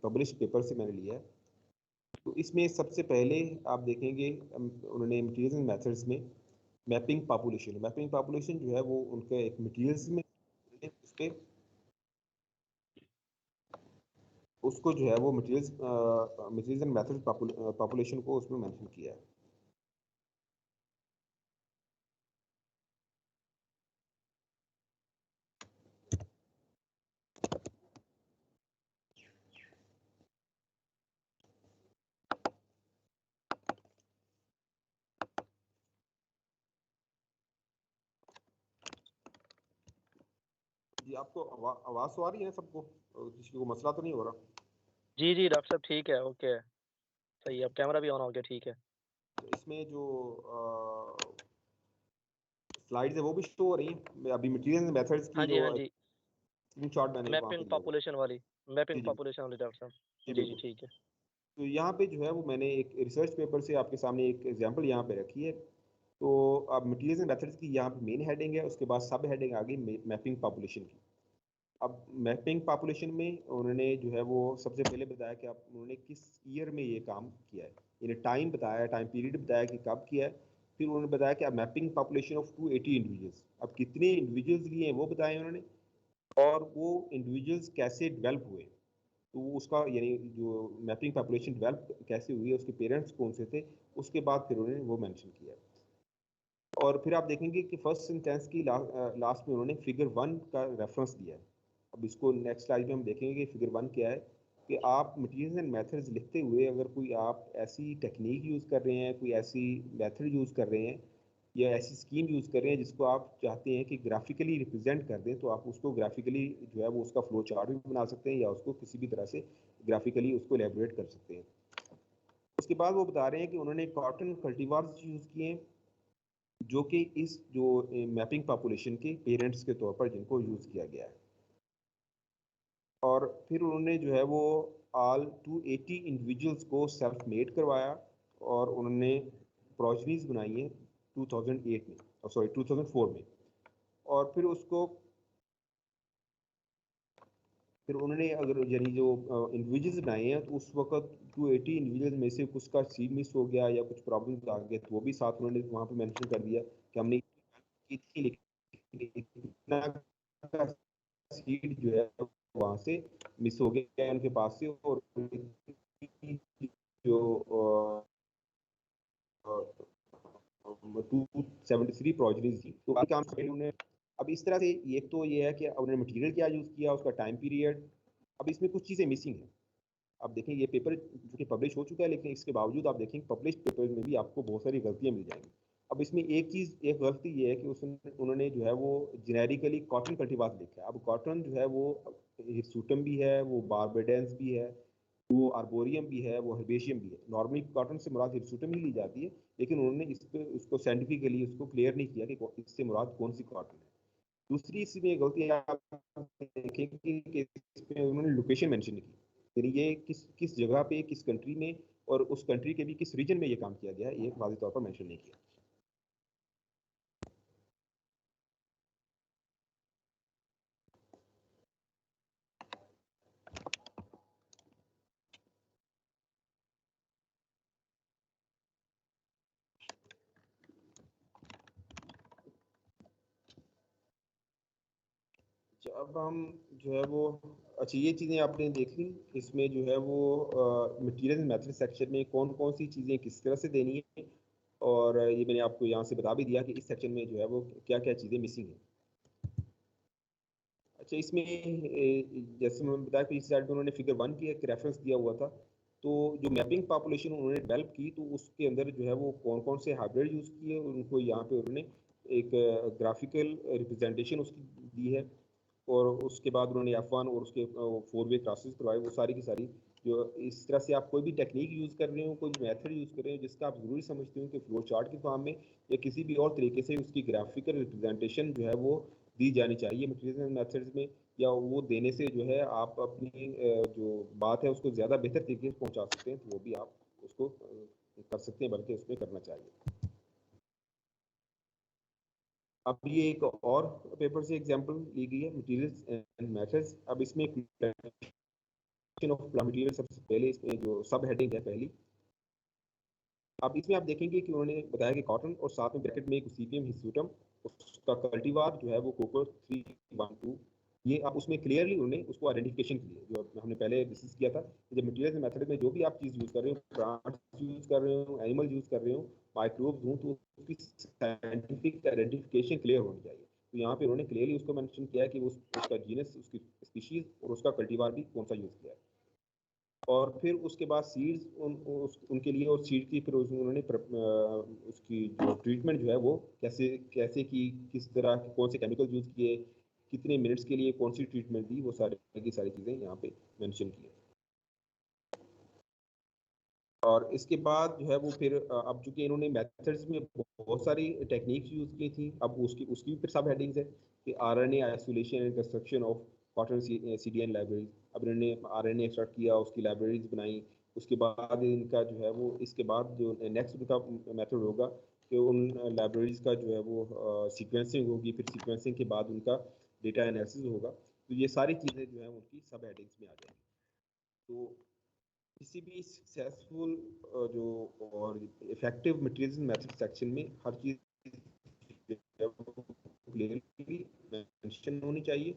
पब्लिश पेपर से मैंने लिया है। तो इसमें सबसे पहले आप देखेंगे उन्होंने मटेरियल मेथड्स में मैपिंग पॉपुलेशन जो है वो उनके एक मटेरियल्स में उस पे उसको जो है वो मटेरियल्स एंड मेथड पॉपुलेशन को उसमें मेंशन किया है। जी, आपको आवाज़ तो आ रही है ना सबको? किसी को मसला तो नहीं हो रहा? जी, जी डॉक्टर साहब ठीक है, ओके है। सही है, अब कैमरा भी ऑन हो गया, ठीक है। तो इसमें जो स्लाइड्स है वो भी शो हो रही हैं अभी मटेरियल मेथड्स की, हाँ जी, जो हाँ जी। स्क्रीनशॉट मैंने वहाँ पे मैपिंग लिया हुआ पॉपुलेशन वाली जी मैपिंग जी पॉपुलेशन वाली डॉक्टर जी साहब। जी, जी, बिल्कुल। ठीक है। तो यहाँ पे जो है वो मैंने एक रिसर्च पेपर से आपके सामने एक एग्जांपल यहाँ पे रखी है। तो अब मटेरियल्स एंड मेथड्स की यहाँ पे मेन हेडिंग है, उसके बाद सब हेडिंग आगे मैपिंग पॉपुलेशन की। अब मैपिंग पॉपुलेशन में उन्होंने जो है वो सबसे पहले बताया कि आप उन्होंने किस ईयर में ये काम किया है, यानी टाइम बताया, टाइम पीरियड बताया कि कब किया है। फिर उन्होंने बताया कि अब मैपिंग पॉपुलेशन ऑफ 280 इंडिविजुअल्स, अब कितने इंडिविजुअल्स लिए हैं वो बताए उन्होंने, और वो इंडिविजुअल्स कैसे डेवलप हुए। तो उसका यानी जो मैपिंग पॉपुलेशन डेवलप कैसे हुई है, उसके पेरेंट्स कौन से थे, उसके बाद फिर उन्होंने वो मेंशन किया। और फिर आप देखेंगे कि फर्स्ट सेंटेंस की लास्ट में उन्होंने फिगर 1 का रेफरेंस दिया है। अब इसको नेक्स्ट स्लाइड में हम देखेंगे कि फिगर 1 क्या है, कि आप मटेरियल्स एंड मेथड्स लिखते हुए अगर कोई आप ऐसी टेक्निक यूज़ कर रहे हैं, कोई ऐसी मेथड यूज़ कर रहे हैं या ऐसी स्कीम यूज़ कर रहे हैं जिसको आप चाहते हैं कि ग्राफिकली रिप्रेजेंट कर दें, तो आप उसको ग्राफिकली जो है वो उसका फ्लो चार्ट भी बना सकते हैं या उसको किसी भी तरह से ग्राफिकली उसको एलेबोरेट कर सकते हैं। उसके बाद वो बता रहे हैं कि उन्होंने कॉटन कल्टीवार्स यूज़ किए हैं, जो कि इस जो मैपिंग पॉपुलेशन के पेरेंट्स के तौर पर जिनको यूज़ किया गया है। और फिर उन्होंने जो है वो ऑल 280 इंडिविजुअल्स को सेल्फ मेड करवाया और उन्होंने प्रोजनीज बनाई हैं 2008 में, सॉरी 2004 में। और फिर उन्होंने अगर यानी जो इंडिविजुअल्स बनाए हैं, तो उस वक्त 280 इंडिविजुअल्स में से कुछ का सीड मिस हो गया या कुछ प्रॉब्लम्स आ गए, तो वो भी साथ उन्होंने वहाँ पे मेंशन कर दिया कि हमने की थी, लेकिन इतना का सीड जो है वहाँ से मिस हो गया उनके पास से। और जो 273 प्रोजनीज थी, तो काम उन्होंने। अब इस तरह से एक तो ये है कि उन्होंने मटेरियल क्या यूज़ किया, उसका टाइम पीरियड। अब इसमें कुछ चीज़ें मिसिंग हैं। अब देखें ये पेपर जो कि पब्लिश हो चुका है, लेकिन इसके बावजूद आप देखें पब्लिश पेपर में भी आपको बहुत सारी गलतियां मिल जाएंगी। अब इसमें एक गलती ये है कि उन्होंने जो है वो जेनेरिकली कॉटन कल्टीवास लिखा है। अब कॉटन जो है वो हिरसुटम भी है, वो बारबेडेंस भी है, वो आर्बोरियम भी है, वो हर्बेशियम भी है। नॉर्मली कॉटन से मुराद हिरसुटम ही ली जाती है, लेकिन उन्होंने इस पे उसको साइंटिफिकली उसको क्लियर नहीं किया कि इससे मुराद कौन सी कॉटन है। दूसरी इसमें गलती आप देखेंगे कि इसमें उन्होंने लोकेशन मेंशन नहीं की, यानी ये किस किस जगह पे, किस कंट्री में, और उस कंट्री के भी किस रीजन में ये काम किया गया है, ये वाज़ेह तौर पर मेंशन नहीं किया। अब हम जो है वो, अच्छा ये चीज़ें आपने देख ली। इसमें जो है वो मटेरियल मेथड सेक्शन में कौन कौन सी चीज़ें किस तरह से देनी है, और ये मैंने आपको यहाँ से बता भी दिया कि इस सेक्शन में जो है वो क्या क्या चीज़ें मिसिंग हैं। अच्छा, इसमें जैसे मैंने बताया कि इस साइड में उन्होंने फिगर 1 की एक रेफरेंस दिया हुआ था, तो जो मैपिंग पॉपुलेशन उन्होंने डेवलप की तो उसके अंदर जो है वो कौन कौन से हाइब्रिड यूज़ किए, उनको यहाँ पे उन्होंने एक ग्राफिकल रिप्रेजेंटेशन उसकी दी है। और उसके बाद उन्होंने F1 और उसके 4 वे क्लासेस करवाए। वो सारी की सारी जो इस तरह से आप कोई भी टेक्निक यूज़ कर रहे हो, कोई मेथड यूज़ कर रहे हो जिसका आप ज़रूरी समझते हो कि फ्लो चार्ट के फॉर्म में या किसी भी और तरीके से उसकी ग्राफिकल रिप्रेजेंटेशन जो है वो दी जानी चाहिए मटेरियल मेथड्स में, या वो देने से जो है आप अपनी जो बात है उसको ज़्यादा बेहतर तरीके से पहुँचा सकते हैं, तो वो भी आप उसको कर सकते हैं, बल्कि उसमें करना चाहिए। अब ये एक और पेपर से एग्जांपल ली गई है, मटेरियल्स एंड मेथड्स। अब इसमें ऑफ मटेरियल सबसे पहले इसमें जो सब हेडिंग है पहली। अब इसमें आप देखेंगे कि उन्होंने बताया कि कॉटन और साथ में ब्रैकेट में एक सीपीएम हिस्सूटम, उसका कल्टीवार जो है वो कोको 312। ये आप उसमें क्लियरली उन्होंने उसको आइडेंटिफिकेशन की है, जो हमने पहले डिस्कस किया था कि जब मटेरियल मेथड में जो भी आप चीज़ यूज़ कर रहे हो, प्लांट्स यूज़ कर रहे हो, एनिमल यूज़ कर रहे हो, माइक्रोब्स हूँ, तो उसकी साइंटिफिक आइडेंटिफिकेशन क्लियर होनी चाहिए। तो यहाँ पे उन्होंने क्लियरली उसको मेंशन किया है कि उसका जीनस, उसकी स्पीशीज और उसका कल्टीवार भी कौन सा यूज़ किया है। और फिर उसके बाद सीड्स उनके लिए, और सीड की फिर उन्होंने उसकी जो ट्रीटमेंट जो है वो कैसे कैसे की, किस तरह कौन से केमिकल यूज़ किए, कितने मिनट्स के लिए कौन सी ट्रीटमेंट दी, वो सारी की सारी चीज़ें यहाँ पे मेंशन की है। और इसके बाद जो है वो फिर अब चूंकि इन्होंने मेथड्स में बहुत सारी टेक्निक्स यूज़ की थी, अब उसकी उसकी फिर सब हेडिंग्स है कि RNA isolation and construction of cotton CDN libraries. अब इन्होंने आरएनए एक्सट्रैक्ट किया, उसकी लाइब्रेरीज बनाई। उसके बाद इनका जो है वो, इसके बाद जो नेक्स्ट उनका मेथड होगा कि उन लाइब्रेरीज का जो है वो सीक्वेंसिंग होगी, फिर सीक्वेंसिंग के बाद उनका डेटा एनालिसिस होगा। तो ये सारी चीज़ें जो है उनकी सब हेडिंग्स में आ जाएंगी। तो किसी भी सक्सेसफुल जो और इफेक्टिव मटेरियल मेथड सेक्शन में हर चीज क्लियरली मेंशन होनी चाहिए,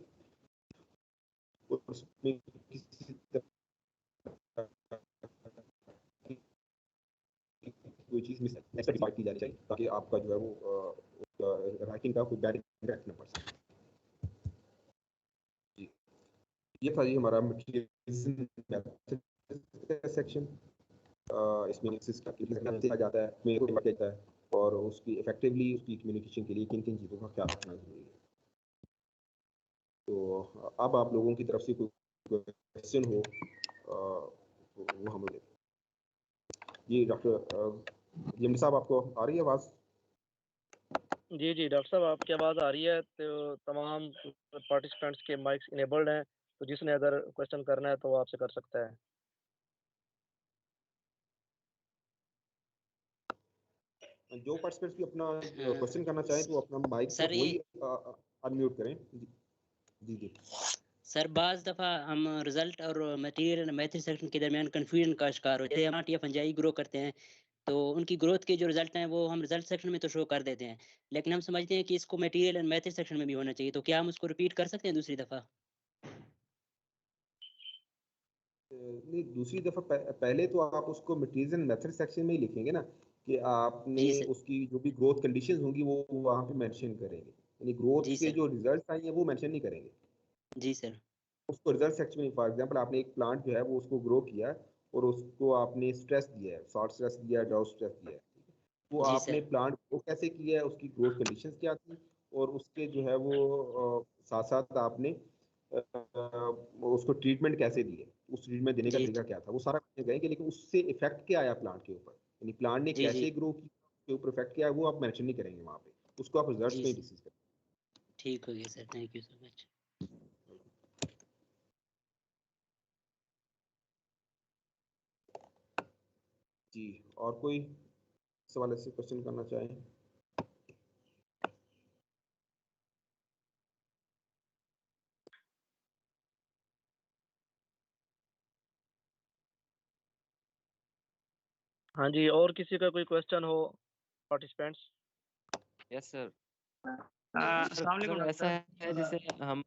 और उसमें किसी तरह की कोई चीज मिस की जानी चाहिए, ताकि आपका जो है वो राइटिंग का कोई बैड इम्पैक्ट न पड़ सके। जी, ये था जी हमारा मटेरियल मेथड सेक्शन। इसमें देखा जाता है, मेरे को जाता है, और उसकी इफेक्टिवली उसकी कम्युनिकेशन के लिए किन किन चीज़ों का ख्याल रखना जरूरी है। तो अब आप लोगों की तरफ से कोई क्वेश्चन हो तो वो हम लोग। जी डॉक्टर जमनी साहब, आपको आ रही है आवाज़? जी जी डॉक्टर साहब, आपकी आवाज़ आ रही है। तो तमाम पार्टिसिपेंट्स के माइक्स इनेबल्ड हैं, तो जिसने अगर क्वेश्चन करना है तो वो आपसे कर सकता है। जो पार्टिसिपेंट्स भी अपना हाँ, क्वेश्चन करना चाहें तो अपना माइक सर वही अनम्यूट करें। जी जी जी। सर बाज़ दफ़ा हम रिजल्ट और मटेरियल एंड मैथड सेक्शन के दरमियान कंफ्यूजन का शिकार होते हैं। हमारे फंजाई ग्रो करते हैं तो उनकी ग्रोथ के जो रिजल्ट हैं वो हम रिजल्ट सेक्शन में तो शो कर देते हैं, लेकिन हम समझते हैं कि इसको मटेरियल एंड मैथड सेक्शन में भी होना चाहिए। तो क्या हम उसको रिपीट कर सकते हैं दूसरी दफ़ा? नहीं, दूसरी दफा पहले तो आप उसको मटेरियल मेथड सेक्शन में ही लिखेंगे ना, कि आपने जी सर। उसकी जो भी ग्रोथ कंडीशंस होंगी वो वहाँ पे मेंशन करेंगे, यानी ग्रोथ जी के सर। जो रिजल्ट्स आए हैं वो मेंशन नहीं करेंगे। जी सर। उसको रिजल्ट सेक्शन में, फॉर एग्जांपल आपने एक प्लांट जो है वो उसको ग्रो किया और उसको आपने स्ट्रेस दिया है, शॉर्ट स्ट्रेस दिया है, ड्राउट स्ट्रेस दिया है, वो जी आपने सर। प्लांट ग्रो कैसे किया है, उसकी ग्रोथ कंडीशंस क्या थी, और उसके जो है वो साथ साथ आपने उसको ट्रीटमेंट कैसे दिए, उस ट्रीटमेंट देने का जी। तरीका क्या था, वो सारा कहेंगे। लेकिन उससे इफेक्ट क्या आया प्लांट के ऊपर, यानी प्लांट ने जी। जी कैसे ग्रो किया, उसके ऊपर इफेक्ट क्या है, वो आप मेंशन नहीं करेंगे वहाँ पे, उसको आप रिजल्ट्स जी में ही सर। डिस्कस करेंगे। ठीक हो गया sir, thank you so much. जी, और कोई सवाल ऐसे क्वेश्चन करना चाहें? हाँ जी, और किसी का कोई क्वेश्चन हो पार्टिसिपेंट्स? Yes sir. अस्सलाम वालेकुम सर ऐसा डॉक्टर। है जैसे हम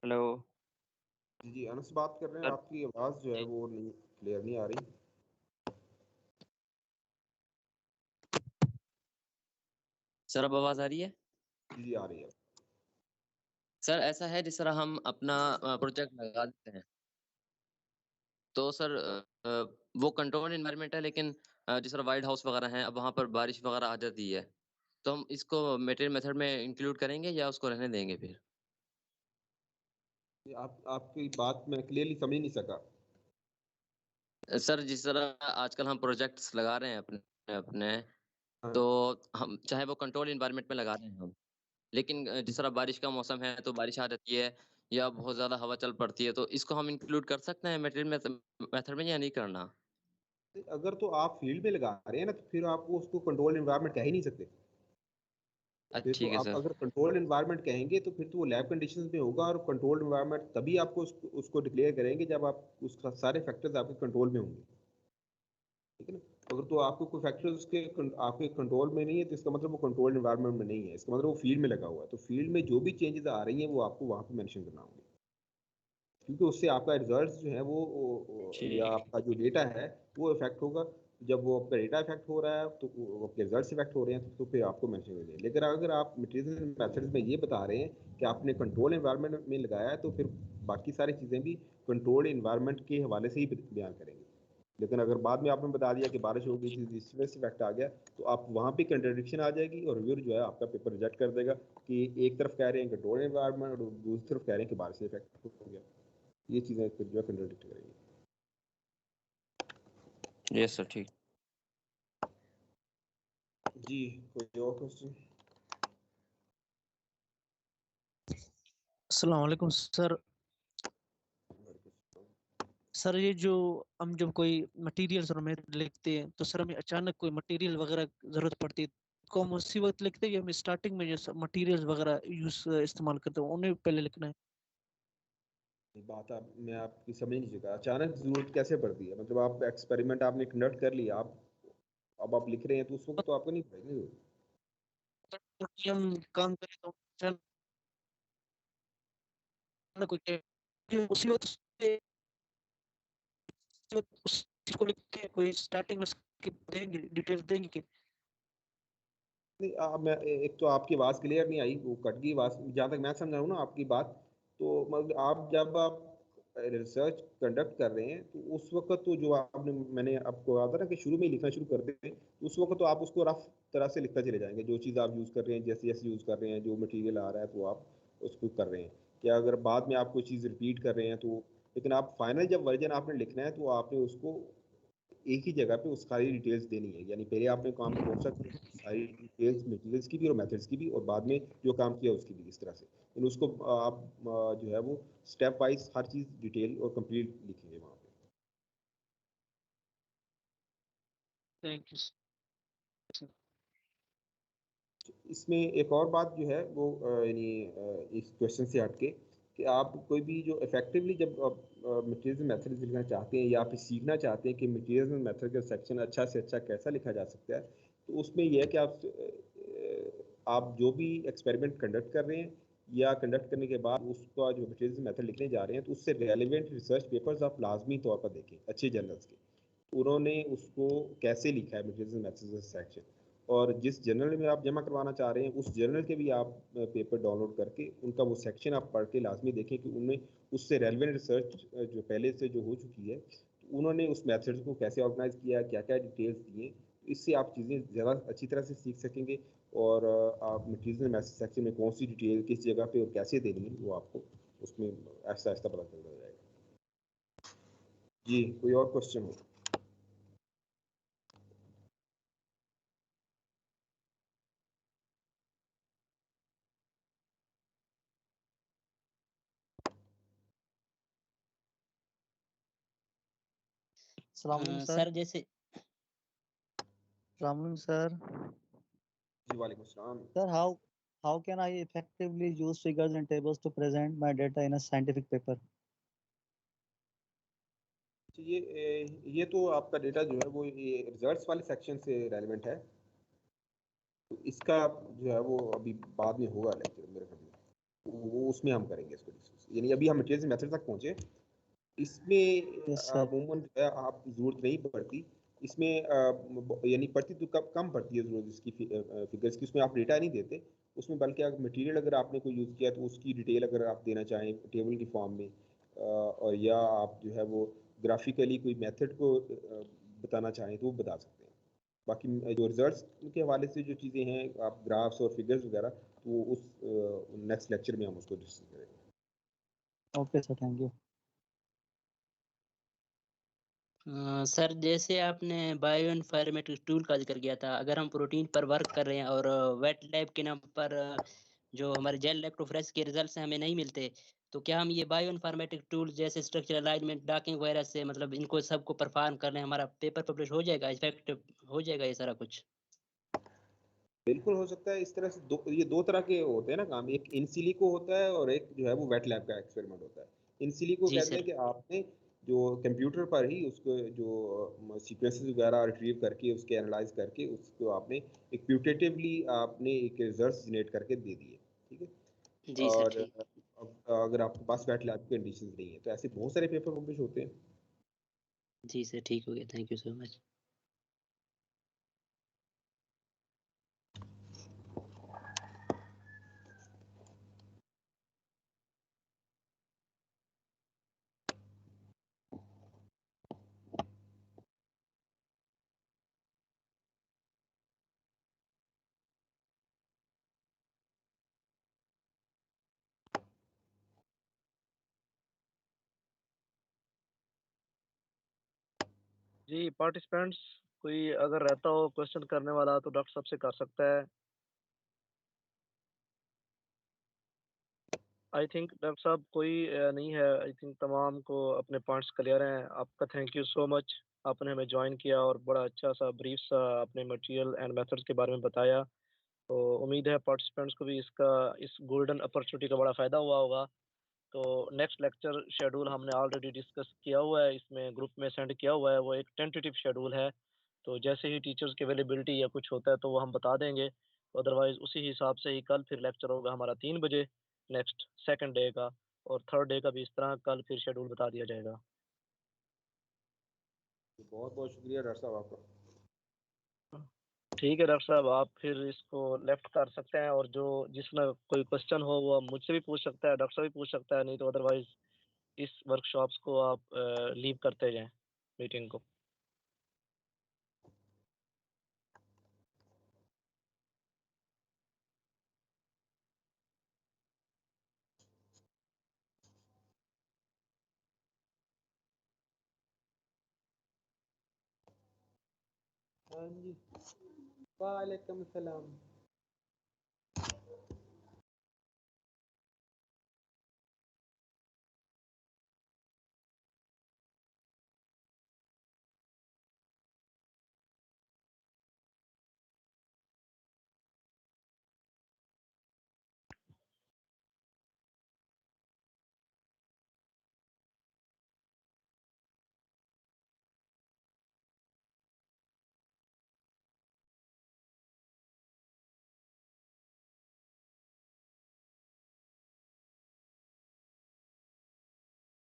हेलो जी जी, अनस बात कर रहे हैं, सर। आपकी आवाज़ जो है वो नहीं, क्लियर नहीं आ रही। सर अब आवाज आ रही है? जी जी, आ रही है। सर ऐसा है जिस तरह हम अपना प्रोजेक्ट लगा देते हैं तो सर वो कंट्रोल एनवायरनमेंट है लेकिन जिस तरह वाइट हाउस वगैरह हैं अब वहाँ पर बारिश वगैरह आ जाती है तो हम इसको मटेरियल मेथड में इंक्लूड करेंगे या उसको रहने देंगे फिर? आपकी बात मैं क्लियरली समझ नहीं सका। सर जिस तरह आजकल हम प्रोजेक्ट्स लगा रहे हैं अपने अपने हाँ। तो हम चाहे वो कंट्रोल एनवायरनमेंट में लगा रहे हैं हम लेकिन जिस तरह बारिश का मौसम है तो बारिश आ जाती है या बहुत ज्यादा हवा चल पड़ती है तो इसको हम इंक्लूड कर सकते हैं मटेरियल मेथड में या नहीं करना? अगर तो आप फील्ड में लगा रहे हैं ना तो फिर आप उसको कंट्रोल एनवायरनमेंट कह ही नहीं सकते। फिर तो ठीक है आप सर। अगर कंट्रोल एनवायरनमेट कहेंगे तो फिर तो वो लैब कंडीशंस में होगा और कंट्रोल एनवायरनमेंट तभी आपको उसको डिक्लेयर करेंगे जब आप उसका सारे फैक्टर्स आपके कंट्रोल में होंगे। ठीक है ना। अगर तो आपको कोई फैक्टर्स उसके आपके कंट्रोल में नहीं है तो इसका मतलब वो कंट्रोल एनवायरनमेंट में नहीं है, इसका मतलब वो फील्ड में लगा हुआ है। तो फील्ड में जो भी चेंजेस आ रही हैं वो आपको वहाँ पे मेंशन करना होंगे, क्योंकि उससे आपका रिजल्ट जो है या ठीक। आपका जो डेटा है वो इफेक्ट होगा। जब वो आपका डेटा इफेक्ट हो रहा है तो वो आपके रिजल्ट इफेक्ट हो रहे हैं तो फिर आपको मेंशन करेंगे। लेकिन अगर आप मटेरियल मेथड्स में ये बता रहे हैं कि आपने कंट्रोल एनवायरनमेंट में लगाया है तो फिर बाकी सारी चीज़ें भी कंट्रोल एनवायरनमेंट के हवाले से ही बयान करेंगे। लेकिन अगर बाद में आपने बता दिया कि बारिश हो गई थी इस वजह से इफेक्ट आ गया तो आप वहाँ पे कंट्रडिक्शन आ जाएगी और रिव्यूअर जो है आपका पेपर रिजेक्ट कर देगा कि एक तरफ कह रहे हैं कंट्रोल एनवायरनमेंट और दूसरी तरफ कह रहे हैं कि बारिश से इफेक्ट हो गया। ये चीज़ें फिर जो है कंट्रडिक्ट करेंगी। यस सर ठीक। जी, कोई और क्वेश्चन? अस्सलाम वालेकुम सर। सर ये जो हम जब कोई मटेरियल सर में लिखते हैं तो सर हमें अचानक कोई मटेरियल वगैरह जरूरत पड़ती है तो हम उसी वक्त लिखते हैं कि हमें स्टार्टिंग में जो मटेरियल वगैरह यूज इस्तेमाल करते हैं उन्हें पहले लिखना है? बात आप मैं आपकी समझ नहीं सका, अचानक जरूरत कैसे पड़ती है? मतलब आप एक्सपेरिमेंट आपने कंडक्ट कर लिया, आप अब आप लिख रहे हैं तो उस वक्त तो आपको नहीं पड़ेगी जरूरत। तो कि हम काम करें तो अचानक कोई उसी वक्त उस चीज को लिख के कोई स्टार्टिंग में उसकी देंगे डिटेल्स देंगे कि नहीं, मैं एक तो आपकी आवाज़ क्लियर नहीं आई, वो कट गई आवाज़। जहाँ तक मैं समझा हूँ ना आपकी बात, तो मतलब जब आप रिसर्च कंडक्ट कर रहे हैं तो उस वक्त तो जो आपने मैंने आपको कहा था ना कि शुरू में ही लिखना शुरू करते हैं तो उस वक्त तो आप उसको रफ तरह से लिखते चले जाएंगे, जो चीज़ आप यूज़ कर रहे हैं जैसे जैसे यूज़ कर रहे हैं, जो मटेरियल आ रहा है तो आप उसको कर रहे हैं। क्या अगर बाद में आप कोई चीज़ रिपीट कर रहे हैं तो, लेकिन आप फाइनल जब वर्जन आपने लिखना है तो आपने उसको एक ही जगह पे उस सारी डिटेल्स देनी है। यानी पहले आपने काम कौन सा किया, सारी डिटेल्स मटेरियल्स की भी और मेथड्स की भी, और बाद में जो काम किया उसकी भी, इस तरह से। इन उसको आप जो है वो स्टेप वाइज हर चीज़ डिटेल और कंप्लीट लिखेंगे वहाँ पे। Thank you sir. इसमें एक और बात जो है वो यानी इस क्वेश्चन से हटके कि आप कोई भी जो इफेक्टिवली जब आप मटेरियल मेथड लिखना चाहते हैं या आप सीखना चाहते हैं कि मटेरियल मेथड का सेक्शन अच्छा से अच्छा कैसा लिखा जा सकता है, तो उसमें यह है कि आप जो भी एक्सपेरिमेंट कंडक्ट कर रहे हैं या कंडक्ट करने के बाद उसका जो मटेरियल मेथड लिखने जा रहे हैं तो उससे रेलिवेंट रिसर्च पेपर्स आप लाजमी तौर पर देखें अच्छे जर्नल्स के, उन्होंने उसको कैसे लिखा है मटेरियल मेथड सेक्शन। और जिस जर्नल में आप जमा करवाना चाह रहे हैं उस जर्नल के भी आप पेपर डाउनलोड करके उनका वो सेक्शन आप पढ़ के लाजमी देखें कि उनमें उससे रेलिवेंट रिसर्च जो पहले से जो हो चुकी है तो उन्होंने उस मेथड को कैसे ऑर्गेनाइज किया, क्या क्या डिटेल्स दिए। इससे आप चीज़ें ज़्यादा अच्छी तरह से सीख सकेंगे और आप मटीरियल मैसेज सेक्शन में कौन सी डिटेल किस जगह पे और कैसे देनी है वो आपको उसमें आहिस्ता आहिस्ता पता चल जाएगा। जी, कोई और क्वेश्चन हो? सर जैसे Sir, जी, वालेकुम सलाम। sir, how can I effectively use figures and tables to present my data in a scientific paper? तो ये तो आपका डेटा जो है वो ये रिजल्ट्स वाले सेक्शन से रेलेवेंट है, तो इसका जो है वो अभी बाद में होगा लेक्चर मेरे ख्याल में, वो उसमें हम करेंगे इसको डिस्कस। यानी अभी हम मटेरियल मेथड तक पहुंचे, इसमें Yes, sir. अमूमन जो है आप जरूरत नहीं पड़ती इसमें, यानी पड़ती तो कम पड़ती है जरूरत इसकी फिगर्स की, उसमें आप डेटा नहीं देते, उसमें बल्कि अगर मटेरियल अगर आपने कोई यूज़ किया तो उसकी डिटेल अगर आप देना चाहें टेबल की फॉर्म में, और या आप जो है वो ग्राफिकली कोई मेथड को बताना चाहें तो वो बता सकते हैं। बाकी जो रिजल्ट्स के हवाले से जो चीज़ें हैं, आप ग्राफ्स और फिगर्स वगैरह, तो वो उस नेक्स्ट लेक्चर में हम उसको डिस्कस करेंगे। Okay sir, thank you. Sir जैसे आपने बायो इन्फॉर्मेटिक्स टूल का जिक्र किया था, अगर हम प्रोटीन पर वर्क कर रहे हैं और वेट लैब के नाम पर जो हमारे जेल लैक्टोफ्रेश के रिजल्ट्स हमें नहीं मिलते, तो क्या हम ये बायो इन्फॉर्मेटिक्स टूल जैसे स्ट्रक्चर अलाइनमेंट डॉकिंग वगैरह से मतलब इनको सबको परफॉर्म कर लें, हमारा पेपर पब्लिश हो जाएगा, इफेक्टिव हो जाएगा ये सारा कुछ? बिल्कुल हो सकता है। इस तरह से ये दो तरह के होते हैं ना काम, एक इन सिलिको होता है और एक जो है वो वेट लैब का एक्सपेरिमेंट होता है। इन सिलिको जी कहते हैं सर। कि आपने जो कंप्यूटर पर ही उसको जो सीक्वेंसेस वगैरह रिट्रीव करके उसके एनालाइज करके उसको आपने एक प्यूटेटिवली आपने एक रिजल्ट्स जनरेट करके दे दिए, ठीक है। जी सर और ठीक। अगर आपके पास वेट लैब की कंडीशन नहीं है तो ऐसे बहुत सारे पेपर पब्लिश होते हैं। जी सर ठीक हो गया, थैंक यू सो मच। जी पार्टिसिपेंट्स कोई अगर रहता हो क्वेश्चन करने वाला तो डॉक्टर साहब से कर सकता है। आई थिंक डॉक्टर साहब कोई नहीं है। आई थिंक तमाम को अपने पॉइंट्स क्लियर हैं। आपका थैंक यू सो मच, आपने हमें ज्वाइन किया और बड़ा अच्छा सा ब्रीफ सा अपने मटेरियल एंड मेथड्स के बारे में बताया। तो उम्मीद है पार्टिसिपेंट्स को भी इस गोल्डन अपॉर्चुनिटी का बड़ा फ़ायदा हुआ होगा। तो नेक्स्ट लेक्चर शेड्यूल हमने ऑलरेडी डिस्कस किया हुआ है, इसमें ग्रुप में सेंड किया हुआ है, वो एक टेंटेटिव शेड्यूल है। तो जैसे ही टीचर्स की अवेलेबिलिटी या कुछ होता है तो वो हम बता देंगे। अदरवाइज़ उसी हिसाब से ही कल फिर लेक्चर होगा हमारा 3 बजे नेक्स्ट सेकंड डे का, और थर्ड डे का भी इस तरह कल फिर शेड्यूल बता दिया जाएगा। बहुत बहुत शुक्रिया डॉक्टर साहब आपका। ठीक है डॉक्टर साहब, आप फिर इसको लेफ्ट कर सकते हैं, और जो जिसमें कोई क्वेश्चन हो वो मुझसे भी पूछ सकता है, डॉक्टर साहब भी पूछ सकता है, नहीं तो अदरवाइज़ इस वर्कशॉप्स को आप लीव करते जाएँ मीटिंग को। हाँ जी, वालेकुम सलाम।